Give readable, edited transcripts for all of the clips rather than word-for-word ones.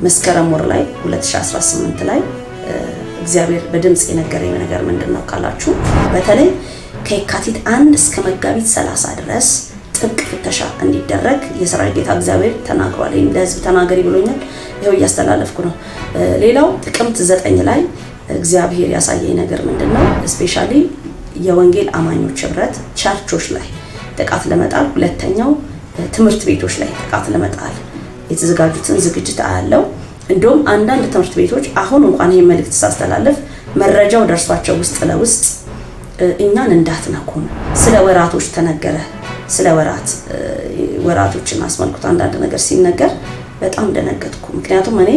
መስከረም ወር ላይ 2018 ላይ እግዚአብሔር በድምጽ የነገረኝ ነገር ምንድነው ካላችሁ በተለይ ከየካቲት 1 እስከ መጋቢት 30 ድረስ ጥብቅ ፍተሻ እንዲደረግ የሰራዊት ጌታ እግዚአብሔር ተናግሯል። ይሄን ለህዝብ ተናገሪ ብሎኛል። ይሄው እያስተላለፍኩ ነው። ሌላው ጥቅምት 9 ላይ እግዚአብሔር ያሳየኝ ነገር ምንድነው ስፔሻሊ የወንጌል አማኞች ህብረት ቸርቾች ላይ ጥቃት ለመጣል ሁለተኛው ትምህርት ቤቶች ላይ ጥቃት ለመጣል የተዘጋጁትን ዝግጅት አያለው። እንደውም አንዳንድ ትምህርት ቤቶች አሁን እንኳን ይሄ መልእክት ሳስተላለፍ መረጃው ደርሷቸው ውስጥ ለውስጥ እኛን እንዳትነኩን ስለ ወራቶች ተነገረ። ስለ ወራቶችን አስመልክቶ አንዳንድ ነገር ሲነገር በጣም ደነገጥኩ። ምክንያቱም እኔ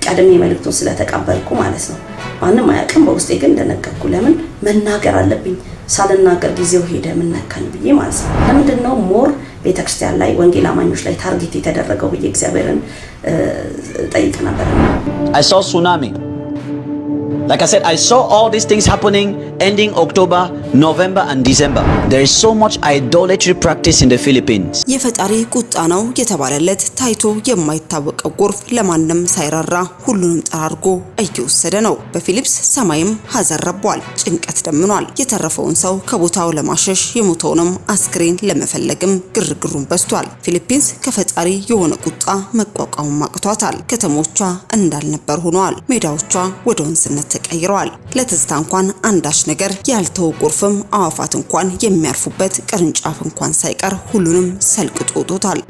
ቀድሜ መልእክቱን ስለተቀበልኩ ማለት ነው። ማንም አያውቅም፣ በውስጤ ግን ደነገጥኩ። ለምን መናገር አለብኝ? ሳልናገር ጊዜው ሄደ ምን ነካኝ ብዬ ማለት ነው። ለምንድነው ሞር ቤተክርስቲያን ላይ ወንጌል አማኞች ላይ ታርጌት የተደረገው ብዬ እግዚአብሔርን ጠይቅ ነበር። I saw tsunami. Like I said, I saw all these things happening ending October, November and December. There is so much idolatry practice in the Philippines. የፈጣሪ ቁጣ ነው የተባለለት ታይቶ የማይታወቀው ጎርፍ ለማንም ሳይራራ ሁሉንም ጠራርጎ እየወሰደ ነው። በፊሊፕስ ሰማይም ሐዘን ረቧል፣ ጭንቀት ደምኗል። የተረፈውን ሰው ከቦታው ለማሸሽ የሞተውንም አስክሬን ለመፈለግም ግርግሩን በስቷል። ፊሊፒንስ ከፈጣሪ የሆነ ቁጣ መቋቋም አቅቷታል። ከተሞቿ እንዳልነበር ሆነዋል። ሜዳዎቿ ወደ ወንዝነት ተቀይረዋል። ለትዝታ እንኳን አንዳች ነገር ያልተው ጎርፍም አዋፋት እንኳን የሚያርፉበት ቅርንጫፍ እንኳን ሳይቀር ሁሉንም ሰልቅጦ ጦታል።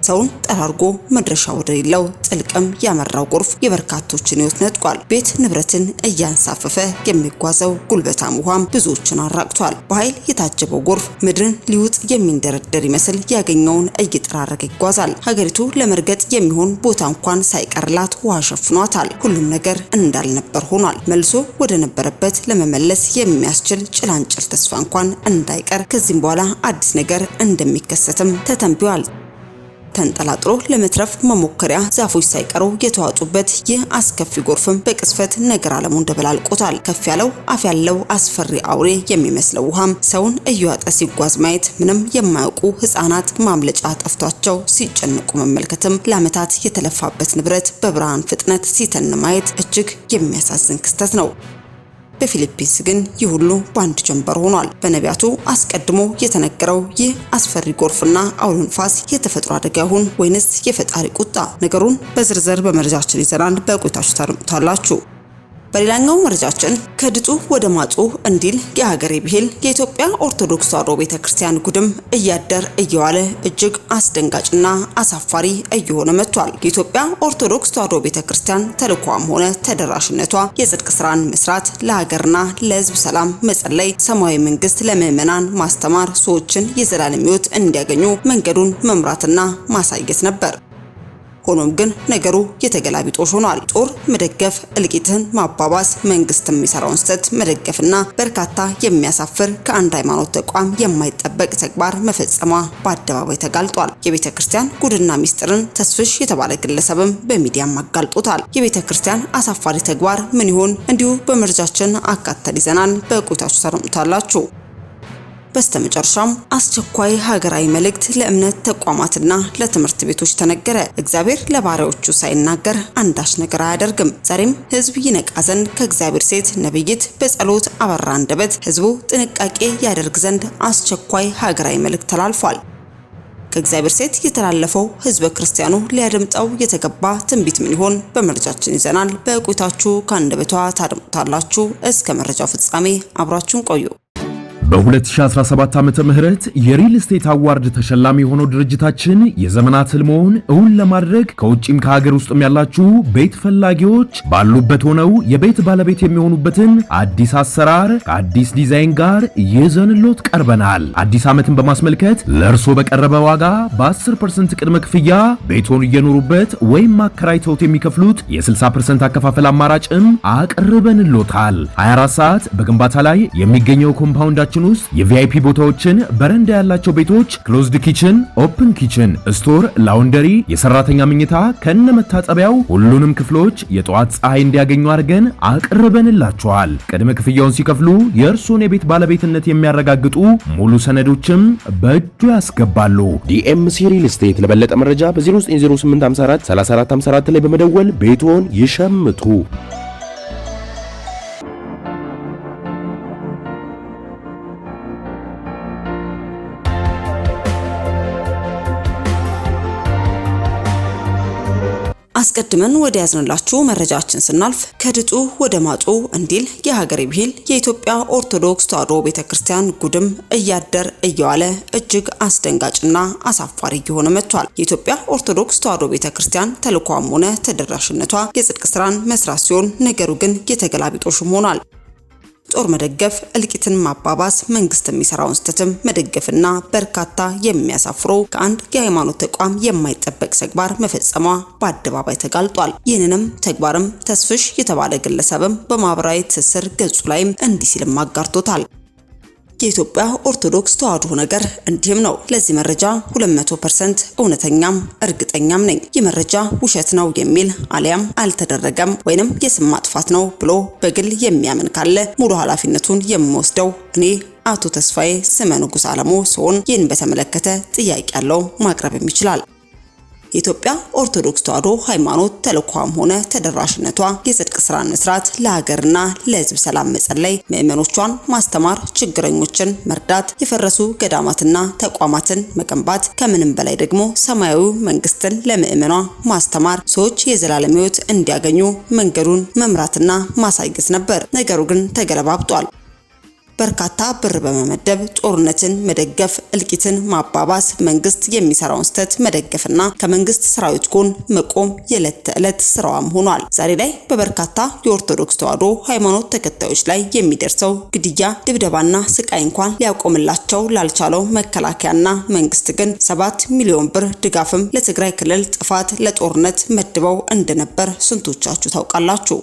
ሰውን ጠራርጎ መድረሻ ወደሌለው ጥልቅም ያመራው ጎርፍ የበርካቶችን ሕይወት ነጥቋል። ቤት ንብረትን እያንሳፈፈ የሚጓዘው ጉልበታም ውሃም ብዙዎችን አራቅቷል። በኃይል የታጀበው ጎርፍ ምድርን ሊውጥ የሚንደረደር ይመስል ያገኘውን እየጠራረገ ይጓዛል። ሀገሪቱ ለመርገጥ የሚሆን ቦታ እንኳን ሳይቀርላት ውሃ ሸፍኗታል። ሁሉም ነገር እንዳልነበር ሆኗል። መልሶ ወደ ነበረበት ለመመለስ የሚያስችል ጭላንጭል ተስፋ እንኳን እንዳይቀር ከዚህም በኋላ አዲስ ነገር እንደሚከሰትም ተተንብዮአል። ተንጠላጥሎ ለመትረፍ መሞከሪያ ዛፎች ሳይቀሩ የተዋጡበት ይህ አስከፊ ጎርፍም በቅስፈት ነገር ዓለሙን ደበላልቆታል። ከፍ ያለው አፍ ያለው አስፈሪ አውሬ የሚመስለው ውሃም ሰውን እየዋጠ ሲጓዝ ማየት ምንም የማያውቁ ህፃናት ማምለጫ ጠፍቷቸው ሲጨነቁ መመልከትም ለዓመታት የተለፋበት ንብረት በብርሃን ፍጥነት ሲተን ማየት እጅግ የሚያሳዝን ክስተት ነው። በፊሊፒንስ ግን ይህ ሁሉ በአንድ ጀንበር ሆኗል። በነቢያቱ አስቀድሞ የተነገረው ይህ አስፈሪ ጎርፍና አውሎ ንፋስ የተፈጥሮ አደጋ ይሁን ወይንስ የፈጣሪ ቁጣ? ነገሩን በዝርዝር በመረጃችን ይዘናል። በቆይታችሁ ታደምጡታላችሁ። በሌላኛው መረጃችን ከድጡ ወደ ማጡ እንዲል የሀገሬ ብሂል የኢትዮጵያ ኦርቶዶክስ ተዋሕዶ ቤተክርስቲያን ጉድም እያደር እየዋለ እጅግ አስደንጋጭና አሳፋሪ እየሆነ መጥቷል። የኢትዮጵያ ኦርቶዶክስ ተዋሕዶ ቤተክርስቲያን ተልኳም ሆነ ተደራሽነቷ የጽድቅ ስራን መስራት፣ ለሀገርና ለሕዝብ ሰላም መጸለይ፣ ሰማያዊ መንግስት ለምዕመናን ማስተማር፣ ሰዎችን የዘላለም ሕይወት እንዲያገኙ መንገዱን መምራትና ማሳየት ነበር። ሆኖም ግን ነገሩ የተገላቢጦሽ ሆኗል። ጦር መደገፍ፣ እልቂትን ማባባስ፣ መንግስት የሚሰራውን ስህተት መደገፍና በርካታ የሚያሳፍር ከአንድ ሃይማኖት ተቋም የማይጠበቅ ተግባር መፈጸሟ በአደባባይ ተጋልጧል። የቤተ ክርስቲያን ጉድና ሚስጥርን ተስፍሽ የተባለ ግለሰብም በሚዲያም አጋልጦታል። የቤተ ክርስቲያን አሳፋሪ ተግባር ምን ይሆን? እንዲሁ በመረጃችን አካተን ይዘናል። በቆይታችሁ ታደምጡታላችሁ። በስተመጨረሻም አስቸኳይ ሀገራዊ መልእክት ለእምነት ተቋማትና ለትምህርት ቤቶች ተነገረ። እግዚአብሔር ለባሪያዎቹ ሳይናገር አንዳች ነገር አያደርግም። ዛሬም ህዝብ ይነቃ ዘንድ ከእግዚአብሔር ሴት ነብይት በጸሎት አበራ አንደበት ህዝቡ ጥንቃቄ ያደርግ ዘንድ አስቸኳይ ሀገራዊ መልእክት ተላልፏል። ከእግዚአብሔር ሴት የተላለፈው ህዝበ ክርስቲያኑ ሊያደምጠው የተገባ ትንቢት ምን ይሆን? በመረጃችን ይዘናል። በቆይታችሁ ከአንደበቷ ታደምጡታላችሁ። እስከ መረጃው ፍጻሜ አብራችሁን ቆዩ። በ2017 ዓመተ ምህረት የሪል ስቴት አዋርድ ተሸላሚ የሆነው ድርጅታችን የዘመናት ህልሞን እውን ለማድረግ ከውጪም ከሀገር ውስጥም ያላችሁ ቤት ፈላጊዎች ባሉበት ሆነው የቤት ባለቤት የሚሆኑበትን አዲስ አሰራር ከአዲስ ዲዛይን ጋር ይዘንሎት ቀርበናል። አዲስ ዓመትን በማስመልከት ለእርሶ በቀረበ ዋጋ በ10% ቅድመ ክፍያ ቤቶን እየኖሩበት ወይም ማከራይተውት የሚከፍሉት የ60% አከፋፈል አማራጭም አቅርበንሎታል። 24 ሰዓት በግንባታ ላይ የሚገኘው ኮምፓውንዳችን ቤቶቻችን ውስጥ የቪአይፒ ቦታዎችን፣ በረንዳ ያላቸው ቤቶች፣ ክሎዝድ ኪችን፣ ኦፕን ኪችን፣ ስቶር፣ ላውንደሪ፣ የሰራተኛ መኝታ ከነመታጠቢያው ሁሉንም ክፍሎች የጧት ፀሐይ እንዲያገኙ አድርገን አቅርበንላችኋል። ቅድመ ክፍያውን ሲከፍሉ የእርሱን የቤት ባለቤትነት የሚያረጋግጡ ሙሉ ሰነዶችም በእጁ ያስገባሉ። ዲኤምሲ ሪል ስቴት። ለበለጠ መረጃ በ090854 3454 ላይ በመደወል ቤቶን ይሸምቱ። አስቀድመን ወደ ያዝንላችሁ መረጃችን ስናልፍ ከድጡ ወደ ማጡ እንዲል የሀገሬ ብሂል የኢትዮጵያ ኦርቶዶክስ ተዋሕዶ ቤተክርስቲያን ጉድም እያደር እየዋለ እጅግ አስደንጋጭና አሳፋሪ እየሆነ መጥቷል። የኢትዮጵያ ኦርቶዶክስ ተዋሕዶ ቤተክርስቲያን ተልኳም ሆነ ተደራሽነቷ የጽድቅ ስራን መስራት ሲሆን ነገሩ ግን የተገላቢጦሽም ሆኗል። ጦር መደገፍ፣ እልቂትን ማባባስ፣ መንግስት የሚሰራውን ስተትም መደገፍና በርካታ የሚያሳፍሩ ከአንድ የሃይማኖት ተቋም የማይጠበቅ ተግባር መፈጸሟ በአደባባይ ተጋልጧል። ይህንንም ተግባርም ተስፍሽ የተባለ ግለሰብም በማህበራዊ ትስስር ገጹ ላይም እንዲህ ሲልም አጋርቶታል። የኢትዮጵያ ኦርቶዶክስ ተዋሕዶ ነገር እንዲህም ነው። ለዚህ መረጃ 200% እውነተኛም እርግጠኛም ነኝ። ይህ መረጃ ውሸት ነው የሚል አሊያም አልተደረገም ወይንም የስም ማጥፋት ነው ብሎ በግል የሚያምን ካለ ሙሉ ኃላፊነቱን የምወስደው እኔ አቶ ተስፋዬ ስመ ንጉስ አለሙ ሲሆን ይህን በተመለከተ ጥያቄ ያለው ማቅረብም ይችላል። የኢትዮጵያ ኦርቶዶክስ ተዋሕዶ ሃይማኖት ተልኳም ሆነ ተደራሽነቷ የጽድቅ ስራን መስራት፣ ለሀገርና ለሕዝብ ሰላም መጸለይ፣ ምዕመኖቿን ማስተማር፣ ችግረኞችን መርዳት፣ የፈረሱ ገዳማትና ተቋማትን መገንባት፣ ከምንም በላይ ደግሞ ሰማያዊ መንግስትን ለምዕመኗ ማስተማር፣ ሰዎች የዘላለም ሕይወት እንዲያገኙ መንገዱን መምራትና ማሳየት ነበር። ነገሩ ግን ተገለባብጧል። በርካታ ብር በመመደብ ጦርነትን መደገፍ፣ እልቂትን ማባባስ፣ መንግስት የሚሰራውን ስተት መደገፍና ከመንግስት ሰራዊት ጎን መቆም የዕለት ተዕለት ስራዋም ሆኗል። ዛሬ ላይ በበርካታ የኦርቶዶክስ ተዋሕዶ ሃይማኖት ተከታዮች ላይ የሚደርሰው ግድያ፣ ድብደባና ስቃይ እንኳን ሊያቆምላቸው ላልቻለው መከላከያና መንግስት ግን 7 ሚሊዮን ብር ድጋፍም ለትግራይ ክልል ጥፋት ለጦርነት መድበው እንደነበር ስንቶቻችሁ ታውቃላችሁ?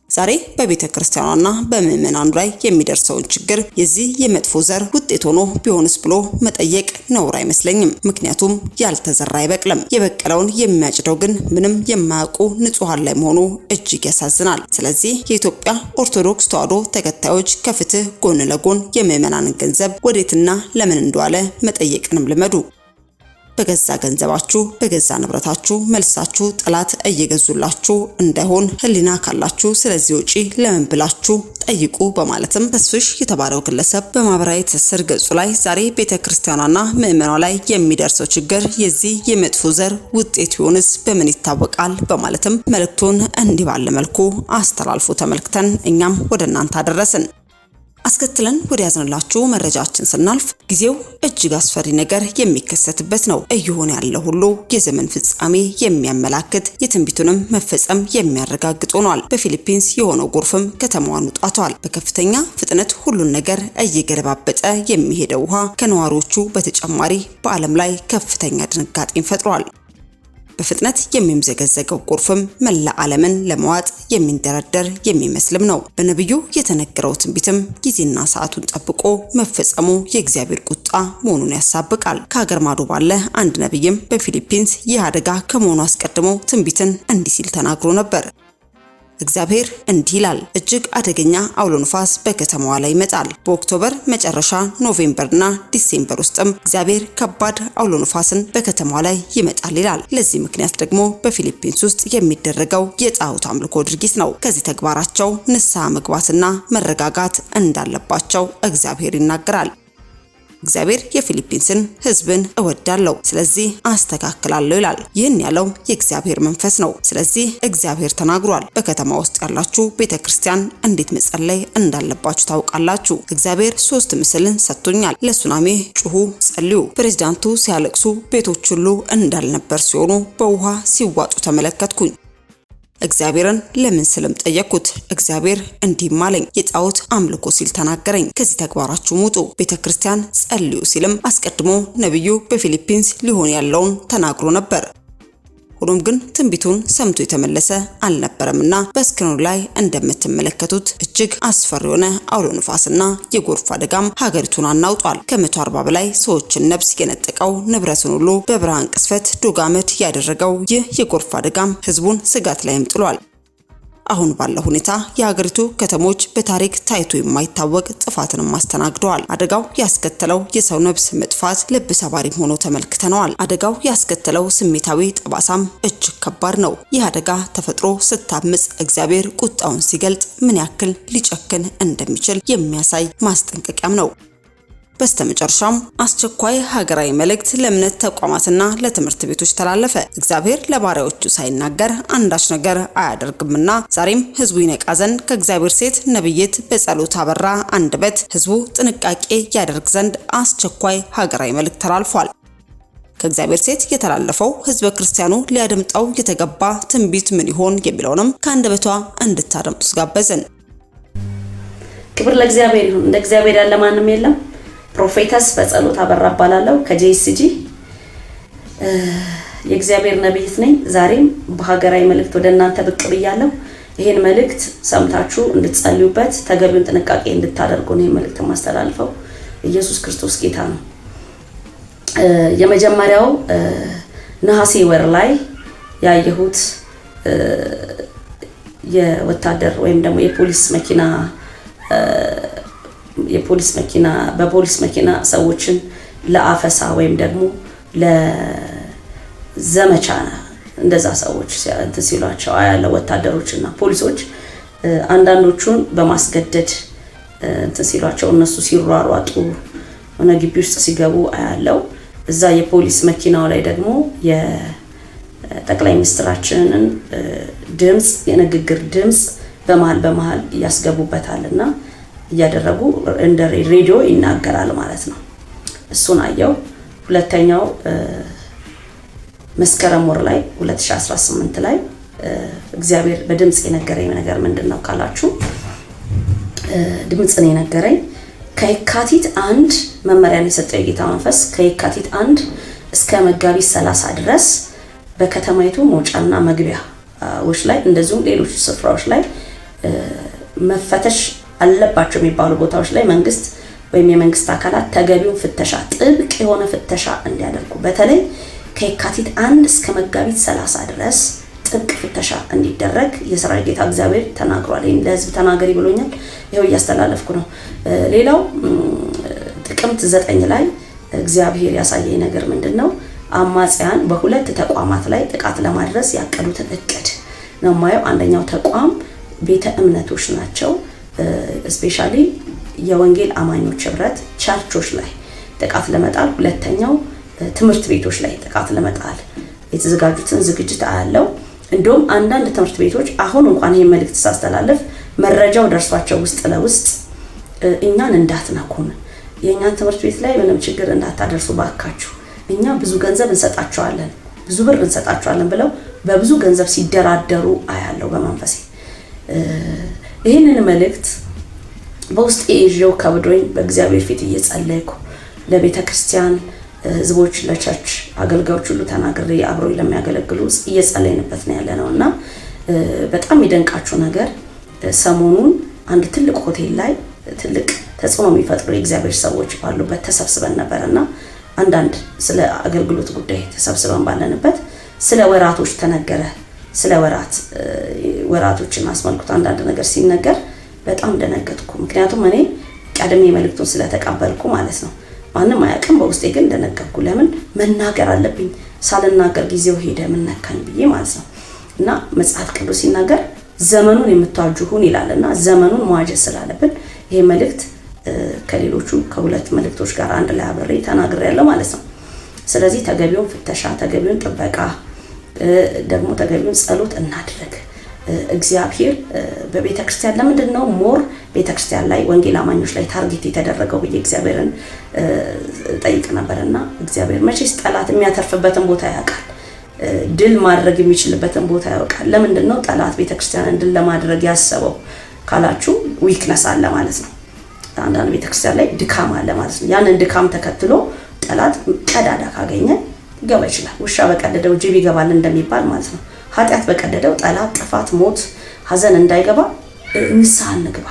ዛሬ በቤተ ክርስቲያኗና በምዕመናኑ ላይ የሚደርሰውን ችግር የዚህ የመጥፎ ዘር ውጤት ሆኖ ቢሆንስ ብሎ መጠየቅ ነውር አይመስለኝም። ምክንያቱም ያልተዘራ አይበቅልም። የበቀለውን የሚያጭደው ግን ምንም የማያውቁ ንጹሃን ላይ መሆኑ እጅግ ያሳዝናል። ስለዚህ የኢትዮጵያ ኦርቶዶክስ ተዋሕዶ ተከታዮች ከፍትህ ጎን ለጎን የምዕመናንን ገንዘብ ወዴትና ለምን እንደዋለ መጠየቅንም ልመዱ። በገዛ ገንዘባችሁ በገዛ ንብረታችሁ መልሳችሁ ጠላት እየገዙላችሁ እንዳይሆን ህሊና ካላችሁ ስለዚህ ውጪ ለምን ብላችሁ ጠይቁ በማለትም ተስፍሽ የተባለው ግለሰብ በማህበራዊ ትስስር ገጹ ላይ ዛሬ ቤተክርስቲያኗና ምዕመኗ ላይ የሚደርሰው ችግር የዚህ የመጥፎ ዘር ውጤት ይሆንስ በምን ይታወቃል በማለትም መልእክቱን እንዲህ ባለ መልኩ አስተላልፎ ተመልክተን እኛም ወደ እናንተ አደረስን። አስከትለን ወደ ያዝንላችሁ መረጃችን ስናልፍ ጊዜው እጅግ አስፈሪ ነገር የሚከሰትበት ነው። እየሆነ ያለው ሁሉ የዘመን ፍጻሜ የሚያመላክት የትንቢቱንም መፈጸም የሚያረጋግጥ ሆኗል። በፊሊፒንስ የሆነው ጎርፍም ከተማዋን ውጧቷል። በከፍተኛ ፍጥነት ሁሉን ነገር እየገለባበጠ የሚሄደው ውሃ ከነዋሪዎቹ በተጨማሪ በዓለም ላይ ከፍተኛ ድንጋጤን ፈጥሯል። በፍጥነት የሚምዘገዘገው ጎርፍም መላ ዓለምን ለመዋጥ የሚንደረደር የሚመስልም ነው። በነብዩ የተነገረው ትንቢትም ጊዜና ሰዓቱን ጠብቆ መፈጸሙ የእግዚአብሔር ቁጣ መሆኑን ያሳብቃል። ከሀገር ማዶ ባለ አንድ ነብይም በፊሊፒንስ ይህ አደጋ ከመሆኑ አስቀድሞ ትንቢትን እንዲህ ሲል ተናግሮ ነበር። እግዚአብሔር እንዲህ ይላል፣ እጅግ አደገኛ አውሎ ንፋስ በከተማዋ ላይ ይመጣል። በኦክቶበር መጨረሻ ኖቬምበርና ዲሴምበር ውስጥም እግዚአብሔር ከባድ አውሎ ንፋስን በከተማዋ ላይ ይመጣል ይላል። ለዚህ ምክንያት ደግሞ በፊሊፒንስ ውስጥ የሚደረገው የጣዖት አምልኮ ድርጊት ነው። ከዚህ ተግባራቸው ንስሐ መግባትና መረጋጋት እንዳለባቸው እግዚአብሔር ይናገራል። እግዚአብሔር የፊሊፒንስን ሕዝብን እወዳለሁ ስለዚህ አስተካክላለሁ ይላል። ይህን ያለው የእግዚአብሔር መንፈስ ነው። ስለዚህ እግዚአብሔር ተናግሯል። በከተማ ውስጥ ያላችሁ ቤተክርስቲያን እንዴት መጸለይ እንዳለባችሁ ታውቃላችሁ። እግዚአብሔር 3 ምስልን ሰጥቶኛል። ለሱናሚ ጩሁ፣ ጸልዩ። ፕሬዝዳንቱ ሲያለቅሱ ቤቶች ሁሉ እንዳልነበር ሲሆኑ በውሃ ሲዋጡ ተመለከትኩኝ። እግዚአብሔርን ለምን ስለም ጠየቅኩት። እግዚአብሔር እንዲህ አለኝ፣ የጣዖት አምልኮ ሲል ተናገረኝ። ከዚህ ተግባራችሁ ውጡ፣ ቤተክርስቲያን ጸልዩ ሲልም አስቀድሞ ነብዩ በፊሊፒንስ ሊሆን ያለውን ተናግሮ ነበር። ሆኖም ግን ትንቢቱን ሰምቶ የተመለሰ አልነበረምና በስክሪኑ ላይ እንደምትመለከቱት እጅግ አስፈሪ የሆነ አውሎ ንፋስና የጎርፍ አደጋም ሀገሪቱን አናውጧል። ከ140 በላይ ሰዎችን ነፍስ የነጠቀው ንብረትን ሁሉ በብርሃን ቅስፈት ዶግ አመድ ያደረገው ይህ የጎርፍ አደጋም ህዝቡን ስጋት ላይም ጥሏል። አሁን ባለው ሁኔታ የሀገሪቱ ከተሞች በታሪክ ታይቶ የማይታወቅ ጥፋትንም አስተናግደዋል። አደጋው ያስከተለው የሰው ነፍስ መጥፋት ልብ ሰባሪም ሆኖ ተመልክተነዋል። አደጋው ያስከተለው ስሜታዊ ጠባሳም እጅግ ከባድ ነው። ይህ አደጋ ተፈጥሮ ስታምጽ እግዚአብሔር ቁጣውን ሲገልጥ ምን ያክል ሊጨክን እንደሚችል የሚያሳይ ማስጠንቀቂያም ነው። በስተመጨረሻም አስቸኳይ ሀገራዊ መልእክት ለእምነት ተቋማትና ለትምህርት ቤቶች ተላለፈ። እግዚአብሔር ለባሪያዎቹ ሳይናገር አንዳች ነገር አያደርግምና ዛሬም ህዝቡ ይነቃ ዘንድ ከእግዚአብሔር ሴት ነብይት በጸሎት አበራ አንደበት ህዝቡ ጥንቃቄ ያደርግ ዘንድ አስቸኳይ ሀገራዊ መልእክት ተላልፏል። ከእግዚአብሔር ሴት የተላለፈው ህዝበ ክርስቲያኑ ሊያደምጠው የተገባ ትንቢት ምን ይሆን የሚለውንም ከአንደበቷ እንድታደምጡ ጋበዝን። ክብር ለእግዚአብሔር ይሁን። እንደ እግዚአብሔር ያለ ማንም የለም። ፕሮፌተስ በጸሎት አበራ እባላለሁ ከጄኤስጂ የእግዚአብሔር ነብይት ነኝ። ዛሬም በሀገራዊ መልእክት ወደ እናንተ ብቅ ብያለሁ። ይሄን መልእክት ሰምታችሁ እንድትጸልዩበት ተገቢውን ጥንቃቄ እንድታደርጉ ነው መልእክት ማስተላልፈው። ኢየሱስ ክርስቶስ ጌታ ነው። የመጀመሪያው ነሐሴ ወር ላይ ያየሁት የወታደር ወይም ደግሞ በፖሊስ መኪና ሰዎችን ለአፈሳ ወይም ደግሞ ለዘመቻ እንደዛ ሰዎች ሲሏቸው አያለው። ወታደሮችና ፖሊሶች አንዳንዶቹን በማስገደድ ሲሏቸው እነሱ ሲሯሯጡ ሆነ ግቢ ውስጥ ሲገቡ አያለው። እዛ የፖሊስ መኪናው ላይ ደግሞ የጠቅላይ ሚኒስትራችንን ድምጽ የንግግር ድምጽ በመሃል ያስገቡበታልና እያደረጉ እንደ ሬዲዮ ይናገራል ማለት ነው። እሱን አየው። ሁለተኛው መስከረም ወር ላይ 2018 ላይ እግዚአብሔር በድምጽ የነገረኝ ነገር ምንድነው ካላችሁ ድምጽን የነገረኝ ከየካቲት 1 መመሪያን የሰጠው የጌታ መንፈስ ከየካቲት 1 እስከ መጋቢት 30 ድረስ በከተማይቱ መውጫና መግቢያዎች ላይ እንደዚሁም ሌሎች ስፍራዎች ላይ መፈተሽ አለባቸው የሚባሉ ቦታዎች ላይ መንግስት ወይም የመንግስት አካላት ተገቢውን ፍተሻ ጥብቅ የሆነ ፍተሻ እንዲያደርጉ በተለይ ከየካቲት 1 እስከ መጋቢት 30 ድረስ ጥብቅ ፍተሻ እንዲደረግ የሰራዊት ጌታ እግዚአብሔር ተናግሯል። ይሄን ለህዝብ ተናገሪ ብሎኛል። ይሄው እያስተላለፍኩ ነው። ሌላው ጥቅምት 9 ላይ እግዚአብሔር ያሳየኝ ነገር ምንድነው? አማጽያን በሁለት ተቋማት ላይ ጥቃት ለማድረስ ያቀዱትን እቅድ ነው ማየው። አንደኛው ተቋም ቤተ እምነቶች ናቸው። ስፔሻሊ የወንጌል አማኞች ህብረት ቸርቾች ላይ ጥቃት ለመጣል፣ ሁለተኛው ትምህርት ቤቶች ላይ ጥቃት ለመጣል የተዘጋጁትን ዝግጅት አያለው። እንደውም አንዳንድ ትምህርት ቤቶች አሁን እንኳን ይሄን መልእክት ሳስተላልፍ መረጃው ደርሷቸው ውስጥ ለውስጥ እኛን እንዳትነኩን፣ የኛን ትምህርት ቤት ላይ ምንም ችግር እንዳታደርሱ ባካችሁ፣ እኛ ብዙ ገንዘብ እንሰጣቸዋለን፣ ብዙ ብር እንሰጣቸዋለን ብለው በብዙ ገንዘብ ሲደራደሩ አያለው በመንፈሴ። ይህንን መልእክት በውስጥ ይዤው ከብዶኝ በእግዚአብሔር ፊት እየጸለይኩ ለቤተ ክርስቲያን ህዝቦች፣ ለቸርች አገልጋዮች ሁሉ ተናግሬ አብሮኝ ለሚያገለግሉ እየጸለይንበት ነው ያለነውና በጣም ይደንቃችሁ ነገር ሰሞኑን አንድ ትልቅ ሆቴል ላይ ትልቅ ተጽዕኖ የሚፈጥሩ የእግዚአብሔር ሰዎች ባሉበት ተሰብስበን ነበርና አንዳንድ ስለ አገልግሎት ጉዳይ ተሰብስበን ባለንበት ስለ ወራቶች ተነገረ። ስለ ወራቶችን አስመልክቶ አንዳንድ ነገር ሲነገር በጣም ደነገጥኩ። ምክንያቱም እኔ ቀድሜ መልእክቱን ስለተቀበልኩ ማለት ነው። ማንም አያውቅም፣ በውስጤ ግን ደነገጥኩ። ለምን መናገር አለብኝ? ሳልናገር ጊዜው ሄደ ምነካኝ ብዬ ማለት ነው። እና መጽሐፍ ቅዱስ ሲናገር ዘመኑን የምትዋጁ ሁኑ ይላልና ዘመኑን መዋጀት ስላለብን ይሄ መልእክት ከሌሎቹ ከሁለት መልእክቶች ጋር አንድ ላይ አብሬ ተናግሬያለሁ ማለት ነው። ስለዚህ ተገቢውን ፍተሻ፣ ተገቢውን ጥበቃ ደግሞ ተገቢውን ጸሎት እናድርግ። እግዚአብሔር በቤተክርስቲያን ለምንድን ነው ሞር ቤተክርስቲያን ላይ ወንጌል አማኞች ላይ ታርጌት የተደረገው ብዬ እግዚአብሔርን ጠይቅ ነበርና እግዚአብሔር መቼስ ጠላት የሚያተርፍበትን ቦታ ያውቃል፣ ድል ማድረግ የሚችልበትን ቦታ ያውቃል። ለምንድን ነው ጠላት ቤተክርስቲያንን ድል ለማድረግ ያሰበው ካላችሁ ዊክነስ አለ ማለት ነው። አንዳንድ ቤተክርስቲያን ላይ ድካም አለ ማለት ነው። ያንን ድካም ተከትሎ ጠላት ቀዳዳ ካገኘ ይገባ ይችላል። ውሻ በቀደደው ጅብ ይገባል እንደሚባል ማለት ነው። ኃጢአት በቀደደው ጠላት፣ ጥፋት፣ ሞት፣ ሀዘን እንዳይገባ ንስሐ እንግባ።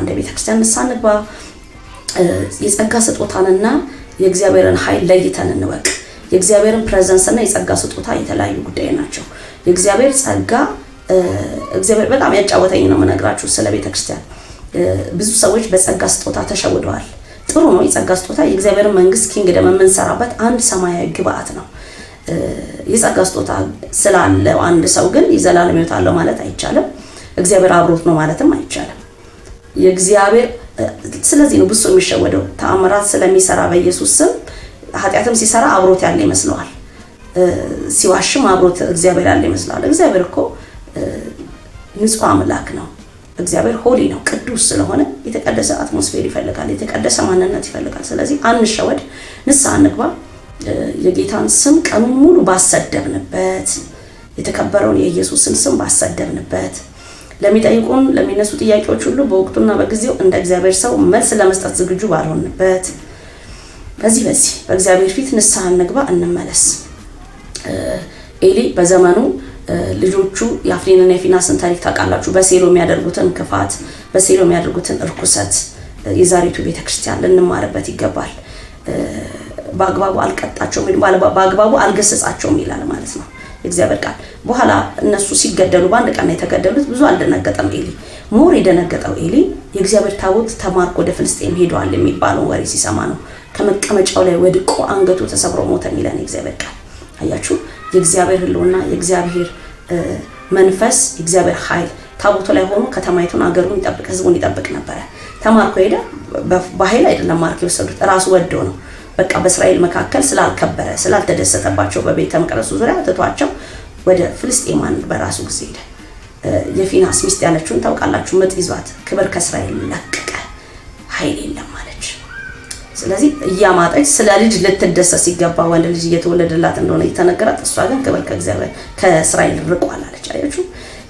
እንደ ቤተክርስቲያን ንስሐ እንግባ። የጸጋ ስጦታንና የእግዚአብሔርን ኃይል ለይተን እንወቅ። የእግዚአብሔርን ፕሬዘንስ እና የጸጋ ስጦታ የተለያዩ ጉዳይ ናቸው። የእግዚአብሔር ጸጋ እግዚአብሔር በጣም ያጫወተኝ ነው የምነግራችሁ ስለ ቤተክርስቲያን። ብዙ ሰዎች በጸጋ ስጦታ ተሸውደዋል። ጥሩ ነው የጸጋ ስጦታ፣ የእግዚአብሔርን መንግስት ኪንግደም የምንሰራበት አንድ ሰማያዊ ግብአት ነው። የጸጋ ስጦታ ስላለው አንድ ሰው ግን የዘላለም ሕይወት አለው ማለት አይቻልም። እግዚአብሔር አብሮት ነው ማለትም አይቻልም። የእግዚአብሔር ስለዚህ ነው ብዙ የሚሸወደው። ተአምራት ስለሚሰራ በኢየሱስ ስም ኃጢአትም ሲሰራ አብሮት ያለ ይመስለዋል። ሲዋሽም አብሮት እግዚአብሔር ያለ ይመስለዋል። እግዚአብሔር እኮ ንጹህ አምላክ ነው። እግዚአብሔር ሆሊ ነው፣ ቅዱስ ስለሆነ የተቀደሰ አትሞስፌር ይፈልጋል፣ የተቀደሰ ማንነት ይፈልጋል። ስለዚህ አንሸወድ፣ ንስሐ እንግባ። የጌታን ስም ቀኑን ሙሉ ባሰደብንበት፣ የተከበረውን የኢየሱስን ስም ባሰደብንበት፣ ለሚጠይቁን ለሚነሱ ጥያቄዎች ሁሉ በወቅቱና በጊዜው እንደ እግዚአብሔር ሰው መልስ ለመስጠት ዝግጁ ባልሆንበት፣ በዚህ በእግዚአብሔር ፊት ንስሐ እንግባ፣ እንመለስ። ኤሊ በዘመኑ ልጆቹ የአፍኒንና የፊናስን ታሪክ ታውቃላችሁ። በሴሎ የሚያደርጉትን ክፋት፣ በሴሎ የሚያደርጉትን እርኩሰት የዛሬቱ ቤተክርስቲያን ልንማርበት ይገባል። በአግባቡ አልቀጣቸውም፣ በአግባቡ አልገሰጻቸውም ይላል ማለት ነው የእግዚአብሔር ቃል። በኋላ እነሱ ሲገደሉ በአንድ ቀን የተገደሉት ብዙ አልደነገጠም ኤሊ። ሞር የደነገጠው ኤሊ የእግዚአብሔር ታቦት ተማርኮ ወደ ፍልስጤም ሄደዋል የሚባለውን ወሬ ሲሰማ ነው። ከመቀመጫው ላይ ወድቆ አንገቱ ተሰብሮ ሞተ የሚለን የእግዚአብሔር ቃል። አያችሁ፣ የእግዚአብሔር ህልውና፣ የእግዚአብሔር መንፈስ፣ የእግዚአብሔር ኃይል ታቦቱ ላይ ሆኖ ከተማይቱን አገሩን ይጠብቅ፣ ህዝቡን ይጠብቅ ነበረ። ተማርኮ ሄደ። በኃይል አይደለም ማርክ የወሰዱት፣ ራሱ ወዶ ነው። በቃ በእስራኤል መካከል ስላልከበረ ስላልተደሰተባቸው በቤተ መቅደሱ ዙሪያ ትቷቸው ወደ ፍልስጤማን በራሱ ጊዜ ሄደ። የፊናስ ሚስት ያለችውን ታውቃላችሁ። ምጥ ይዟት ክብር ከእስራኤል ለቀቀ፣ ኃይል የለም አለች። ስለዚህ እያማጠች ስለ ልጅ ልትደሰት ሲገባ ወንድ ልጅ እየተወለደላት እንደሆነ እየተነገራት፣ እሷ ግን ክብር ከእስራኤል ርቋል አለች። አያችሁ፣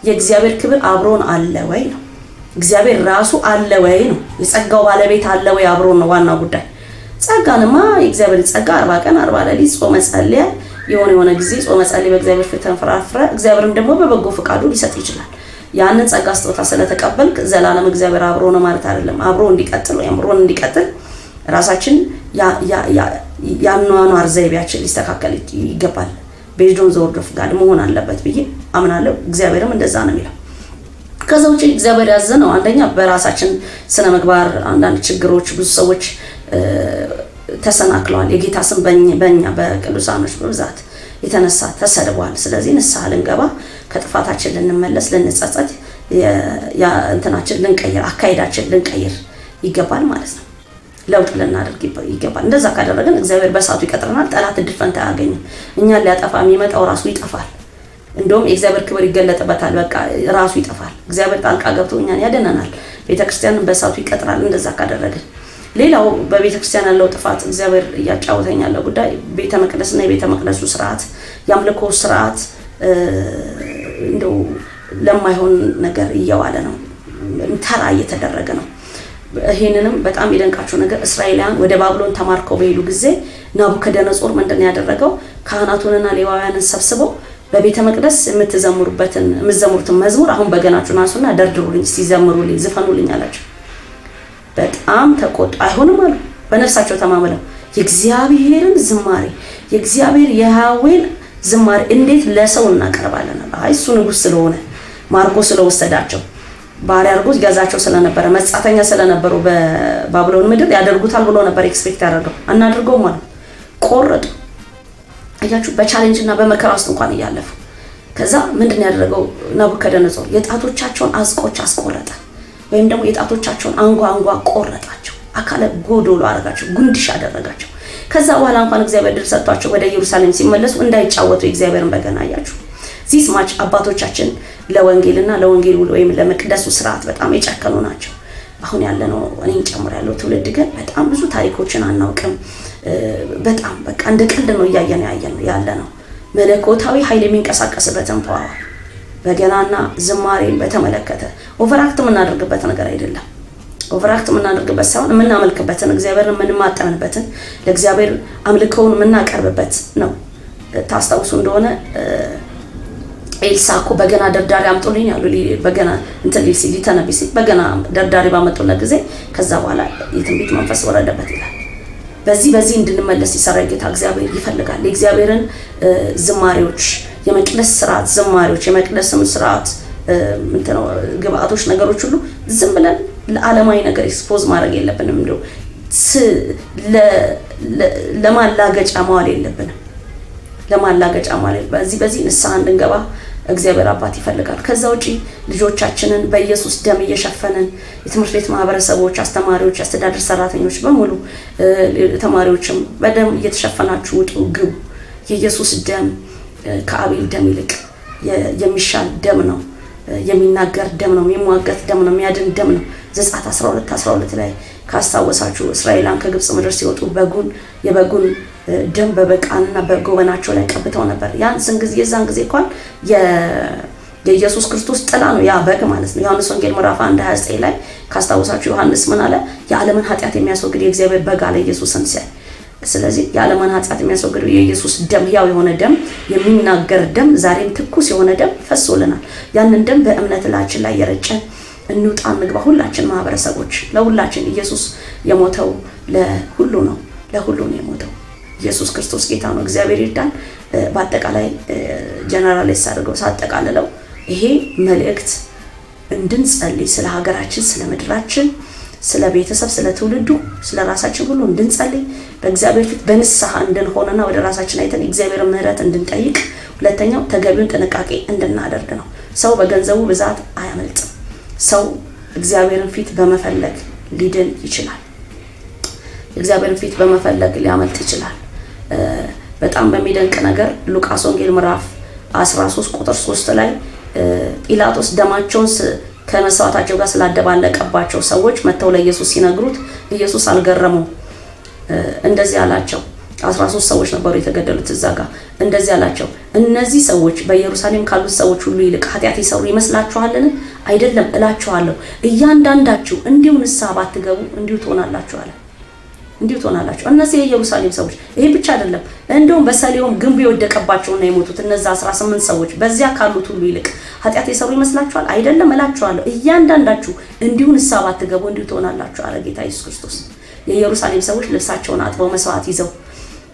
የእግዚአብሔር ክብር አብሮን አለ ወይ ነው። እግዚአብሔር ራሱ አለ ወይ ነው። የጸጋው ባለቤት አለ ወይ አብሮን ነው ዋናው ጉዳይ። ጸጋንማ የእግዚአብሔር ጸጋ 40 ቀን 40 ሌሊት ጾመ ጸልየ የሆነ ጊዜ ጾመ ጸልይ በእግዚአብሔር ፊት ተንፈራፍረ እግዚአብሔርም ደግሞ በበጎ ፈቃዱ ሊሰጥ ይችላል። ያንን ጸጋ ስጦታ ስለተቀበልክ ዘላለም እግዚአብሔር አብሮ ነው ማለት አይደለም። አብሮ እንዲቀጥል ወይ አብሮን እንዲቀጥል ራሳችን ያኗኗር ዘይቤያችን ሊስተካከል ይገባል። ቤዝዶን ዘወርዶፍ ጋር መሆን አለበት ብዬ አምናለሁ። እግዚአብሔርም እንደዛ ነው የሚለው። ከዛ ውጪ እግዚአብሔር ያዘነው አንደኛ በራሳችን ስነ ምግባር አንዳንድ ችግሮች ብዙ ሰዎች ተሰናክለዋል። የጌታ ስም በእኛ በቅዱሳኖች በብዛት የተነሳ ተሰድቧል። ስለዚህ ንስሐ ልንገባ፣ ከጥፋታችን ልንመለስ፣ ልንጸጸት፣ እንትናችን ልንቀይር፣ አካሄዳችን ልንቀይር ይገባል ማለት ነው። ለውጥ ልናደርግ ይገባል። እንደዛ ካደረግን እግዚአብሔር በእሳቱ ይቀጥረናል። ጠላት እድል ፈንታ አያገኝም። እኛን ሊያጠፋ የሚመጣው ራሱ ይጠፋል። እንደውም የእግዚአብሔር ክብር ይገለጥበታል። በቃ ራሱ ይጠፋል። እግዚአብሔር ጣልቃ ገብቶ እኛን ያደነናል። ቤተክርስቲያንን በእሳቱ ይቀጥራል። እንደዛ ካደረግን ሌላው በቤተ ክርስቲያን ያለው ጥፋት እግዚአብሔር እያጫወተኝ ያለው ጉዳይ ቤተ መቅደስና የቤተ መቅደሱ ስርዓት፣ የአምልኮ ስርዓት እንደው ለማይሆን ነገር እየዋለ ነው፣ ተራ እየተደረገ ነው። ይሄንንም በጣም የደንቃቸው ነገር እስራኤላውያን ወደ ባቢሎን ተማርከው በሄዱ ጊዜ ናቡከደነጾር ምንድነው ያደረገው? ካህናቱንና ሌዋውያንን ሰብስበው በቤተ መቅደስ የምትዘምሩትን መዝሙር አሁን በገናችሁን አንሱና ደርድሩልኝ፣ እስቲ ዘምሩልኝ፣ ዝፈኑልኝ አላቸው። በጣም ተቆጡ። አይሆንም አሉ። በነፍሳቸው ተማምለው የእግዚአብሔርን ዝማሬ የእግዚአብሔር የያዌን ዝማሬ እንዴት ለሰው እናቀርባለን? አይ እሱ ንጉስ ስለሆነ ማርኮ ስለወሰዳቸው ባሪያ አድርጎ ይገዛቸው ስለነበረ መጻተኛ ስለነበሩ በባቢሎን ምድር ያደርጉታል ብሎ ነበር ኤክስፔክት ያደርገው። አናድርገው ማለት ቆረጡ። አያችሁ፣ በቻሌንጅ እና በመከራ ውስጥ እንኳን እያለፉ ከዛ ምንድነው ያደረገው ናቡከደነጾር? የጣቶቻቸውን አዝቆች አስቆረጠ፣ ወይም ደግሞ የጣቶቻቸውን አንጓ ቆረጣቸው፣ አካለ ጎዶሎ አደረጋቸው፣ ጉንድሽ አደረጋቸው። ከዛ በኋላ እንኳን እግዚአብሔር ድል ሰጥቷቸው ወደ ኢየሩሳሌም ሲመለሱ እንዳይጫወቱ የእግዚአብሔርን በገና አያችሁ። ዚስ ማች አባቶቻችን ለወንጌልና ለወንጌሉ ወይም ለመቅደሱ ስርዓት በጣም የጨከኑ ናቸው። አሁን ያለነው እኔን ጨምሮ ያለው ትውልድ ግን በጣም ብዙ ታሪኮችን አናውቅም። በጣም በቃ እንደ ቀልድ ነው እያየን ያለነው። መለኮታዊ ኃይል የሚንቀሳቀስበትን ፓወር በገናና ዝማሬን በተመለከተ ኦቨርአክት የምናደርግበት ነገር አይደለም። ኦቨራክት የምናደርግበት ሳይሆን የምናመልክበትን እግዚአብሔርን የምንማጠንበትን ለእግዚአብሔር አምልኮውን የምናቀርብበት ነው። ታስታውሱ እንደሆነ ኤልሳ እኮ በገና ደርዳሪ አምጦልኝ ያሉ በገና እንትን ሊተነብይ ሲል በገና ደርዳሪ ባመጡለት ጊዜ ከዛ በኋላ የትንቢት መንፈስ ወረደበት ይላል። በዚህ እንድንመለስ ይሰራ ጌታ እግዚአብሔር ይፈልጋል። የእግዚአብሔርን ዝማሬዎች፣ የመቅደስ ስርዓት ዝማሬዎች፣ የመቅደስም ስርዓት ግብአቶች፣ ነገሮች ሁሉ ዝም ብለን ለዓለማዊ ነገር ኤክስፖዝ ማድረግ የለብንም። እንደው ለማላገጫ መዋል የለብንም። ለማላገጫ ማለት በዚህ ንስሐ እንድንገባ እግዚአብሔር አባት ይፈልጋል። ከዛ ውጪ ልጆቻችንን በኢየሱስ ደም እየሸፈንን የትምህርት ቤት ማህበረሰቦች፣ አስተማሪዎች፣ አስተዳደር ሰራተኞች በሙሉ ተማሪዎችም በደም እየተሸፈናችሁ ውጡ፣ ግቡ። የኢየሱስ ደም ከአቤል ደም ይልቅ የሚሻል ደም ነው። የሚናገር ደም ነው። የሚሟገት ደም ነው። የሚያድን ደም ነው። ዘጸአት 12 ላይ ካስታወሳችሁ እስራኤላን ከግብጽ ምድር ሲወጡ የበጉን ደም በበቃንና በጎበናቸው ላይ ቀብተው ነበር። የዛን ጊዜ እንኳን የኢየሱስ ክርስቶስ ጥላ ነው ያ በግ ማለት ነው። ዮሐንስ ወንጌል ምዕራፍ 1:29 ላይ ካስታወሳችሁ ዮሐንስ ምን አለ? የዓለምን ኃጢአት የሚያስወግድ የእግዚአብሔር በግ አለ ኢየሱስን ሲያይ። ስለዚህ የዓለምን ኃጢአት የሚያስወግድ የኢየሱስ ደም፣ ያው የሆነ ደም፣ የሚናገር ደም፣ ዛሬም ትኩስ የሆነ ደም ፈሶልናል። ያንን ደም በእምነት ላችን ላይ የረጨን እንውጣ እንግባ። ሁላችን ማህበረሰቦች፣ ለሁላችን ኢየሱስ የሞተው ለሁሉ ነው። ለሁሉ ነው የሞተው። ኢየሱስ ክርስቶስ ጌታ ነው። እግዚአብሔር ይርዳን። በአጠቃላይ ጀነራላይዝ አድርገው ሳጠቃልለው ይሄ መልእክት እንድንጸልይ ስለ ሀገራችን፣ ስለ ምድራችን፣ ስለ ቤተሰብ፣ ስለ ትውልዱ፣ ስለ ራሳችን ሁሉ እንድንጸልይ በእግዚአብሔር ፊት በንስሐ እንድንሆንና ወደ ራሳችን አይተን እግዚአብሔርን ምሕረት እንድንጠይቅ፣ ሁለተኛው ተገቢውን ጥንቃቄ እንድናደርግ ነው። ሰው በገንዘቡ ብዛት አያመልጥም። ሰው እግዚአብሔርን ፊት በመፈለግ ሊድን ይችላል። እግዚአብሔርን ፊት በመፈለግ ሊያመልጥ ይችላል። በጣም በሚደንቅ ነገር ሉቃስ ወንጌል ምዕራፍ 13 ቁጥር 3 ላይ ጲላጦስ ደማቸውን ከመስዋዕታቸው ጋር ስላደባለቀባቸው ሰዎች መተው ለኢየሱስ ሲነግሩት ኢየሱስ አልገረመው። እንደዚህ አላቸው። 13 ሰዎች ነበሩ የተገደሉት እዛ ጋር። እንደዚህ አላቸው፣ እነዚህ ሰዎች በኢየሩሳሌም ካሉት ሰዎች ሁሉ ይልቅ ኃጢአት ይሰሩ ይመስላችኋልን? አይደለም እላችኋለሁ፣ እያንዳንዳችሁ እንዲሁ ንስሐ ባትገቡ እንዲሁ ትሆናላችሁ አለ። እንዲሁ ትሆናላችሁ። እነዚህ የኢየሩሳሌም ሰዎች ይሄ ብቻ አይደለም፣ እንደውም በሰሊሆም ግንቡ የወደቀባቸውና የሞቱት እነዛ 18 ሰዎች በዚያ ካሉት ሁሉ ይልቅ ኃጢአት የሰሩ ይመስላችኋል? አይደለም እላችኋለሁ፣ እያንዳንዳችሁ እንዲሁ ንስሐ ባትገቡ እንዲሁ ትሆናላችሁ አለ ጌታ ኢየሱስ ክርስቶስ። የኢየሩሳሌም ሰዎች ልብሳቸውን አጥበው መስዋዕት ይዘው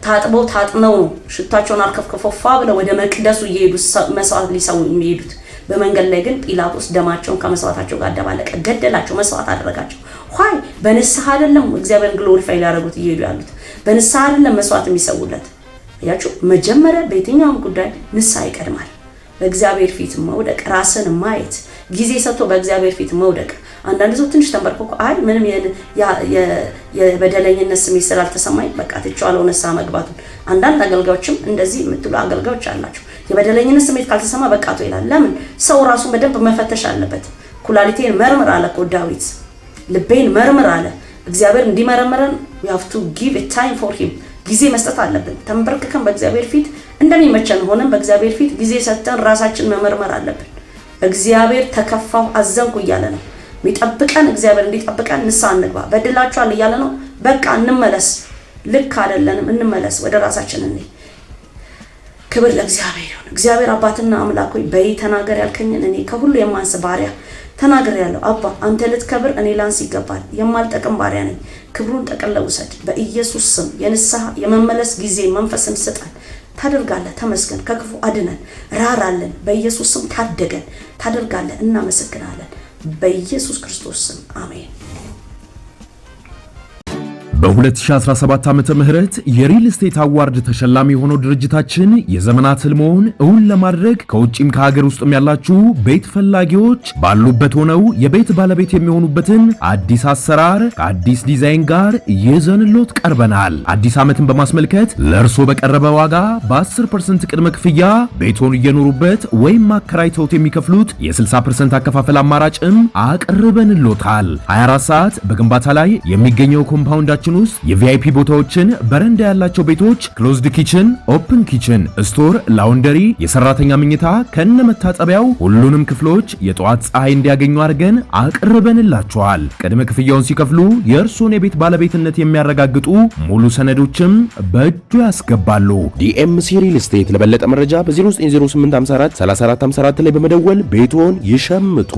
ታጥበው ታጥነው ሽታቸውን አርከፍክፈው ፋ ብለው ወደ መቅደሱ እየሄዱ መስዋዕት ሊሰው የሚሄዱት። በመንገድ ላይ ግን ጲላጦስ ደማቸውን ከመስዋዕታቸው ጋር አደባለቀ፣ ገደላቸው፣ መስዋዕት አደረጋቸው። ኋይ በንስሐ አይደለም እግዚአብሔርን ግሎሪፋይ ሊያደርጉት እየሄዱ ያሉት፣ በንስሐ አይደለም መስዋዕት የሚሰውለት። ያችሁ መጀመሪያ በየትኛውም ጉዳይ ንስሐ ይቀድማል። በእግዚአብሔር ፊት መውደቅ፣ ራስን ማየት፣ ጊዜ ሰጥቶ በእግዚአብሔር ፊት መውደቅ። አንዳንድ ሰው ትንሽ ተንበርክኮ አይ ምንም የበደለኝነት ስሜት ስላልተሰማኝ በቃ ትቼዋለሁ ንስሐ መግባቱን። አንዳንድ አገልጋዮችም እንደዚህ የምትሉ አገልጋዮች አላቸው። የበደለኝነት ስሜት ካልተሰማ በቃቶ ይላል። ለምን? ሰው ራሱን በደንብ መፈተሽ አለበት። ኩላሊቴን መርምር አለ እኮ ዳዊት፣ ልቤን መርምር አለ። እግዚአብሔር እንዲመረምረን we have to give a time for him። ጊዜ መስጠት አለብን። ተንበርክከን በእግዚአብሔር ፊት እንደሚመቸን ሆነን በእግዚአብሔር ፊት ጊዜ ሰጥተን ራሳችን መመርመር አለብን። እግዚአብሔር ተከፋው አዘንኩ እያለ ነው የሚጠብቀን። እግዚአብሔር እንዲጠብቀን ንስሐ እንግባ። በድላችኋል እያለ ነው። በቃ እንመለስ። ልክ አይደለንም፣ እንመለስ፣ ወደ ራሳችን እንይ። ክብር ለእግዚአብሔር ይሁን። እግዚአብሔር አባትና አምላክ ሆይ በይ ተናገር ያልከኝን እኔ ከሁሉ የማንስ ባሪያ ተናገር ያለው አባ አንተ ልትከብር እኔ ላንስ ይገባል። የማልጠቅም ባሪያ ነኝ። ክብሩን ጠቅልለህ ውሰድ በኢየሱስ ስም። የንስሐ የመመለስ ጊዜ መንፈስን ስጠን። ታደርጋለህ። ተመስገን። ከክፉ አድነን፣ ራራለን። በኢየሱስ ስም ታደገን። ታደርጋለህ። እናመሰግናለን። በኢየሱስ ክርስቶስ ስም አሜን። በ2017 ዓመተ ምህረት የሪል ስቴት አዋርድ ተሸላሚ የሆነው ድርጅታችን የዘመናት ህልሞን እውን ለማድረግ ከውጪም ከሀገር ውስጥም ያላችሁ ቤት ፈላጊዎች ባሉበት ሆነው የቤት ባለቤት የሚሆኑበትን አዲስ አሰራር ከአዲስ ዲዛይን ጋር ይዘንሎት ቀርበናል። አዲስ ዓመትን በማስመልከት ለእርሶ በቀረበ ዋጋ በ10% ቅድመ ክፍያ ቤቶን እየኖሩበት ወይም ማከራይተውት የሚከፍሉት የ60% አከፋፈል አማራጭም አቅርበንሎታል። 24 ሰዓት በግንባታ ላይ የሚገኘው ኮምፓውንዳችን በከተማችን ውስጥ የቪአይፒ ቦታዎችን፣ በረንዳ ያላቸው ቤቶች፣ ክሎዝድ ኪችን፣ ኦፕን ኪችን፣ ስቶር፣ ላውንደሪ፣ የሰራተኛ መኝታ ከነ መታጠቢያው ሁሉንም ክፍሎች የጠዋት ፀሐይ እንዲያገኙ አድርገን አቅርበንላችኋል። ቅድመ ክፍያውን ሲከፍሉ የእርሶን የቤት ባለቤትነት የሚያረጋግጡ ሙሉ ሰነዶችም በእጁ ያስገባሉ። ዲኤምሲ ሪል ስቴት። ለበለጠ መረጃ በ090854 3454 ላይ በመደወል ቤትዎን ይሸምቱ።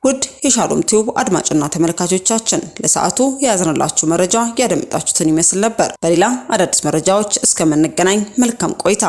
ውድ የሻሎም ቲዩብ አድማጭና ተመልካቾቻችን ለሰዓቱ የያዝንላችሁ መረጃ ያደመጣችሁትን ይመስል ነበር። በሌላ አዳዲስ መረጃዎች እስከምንገናኝ መልካም ቆይታ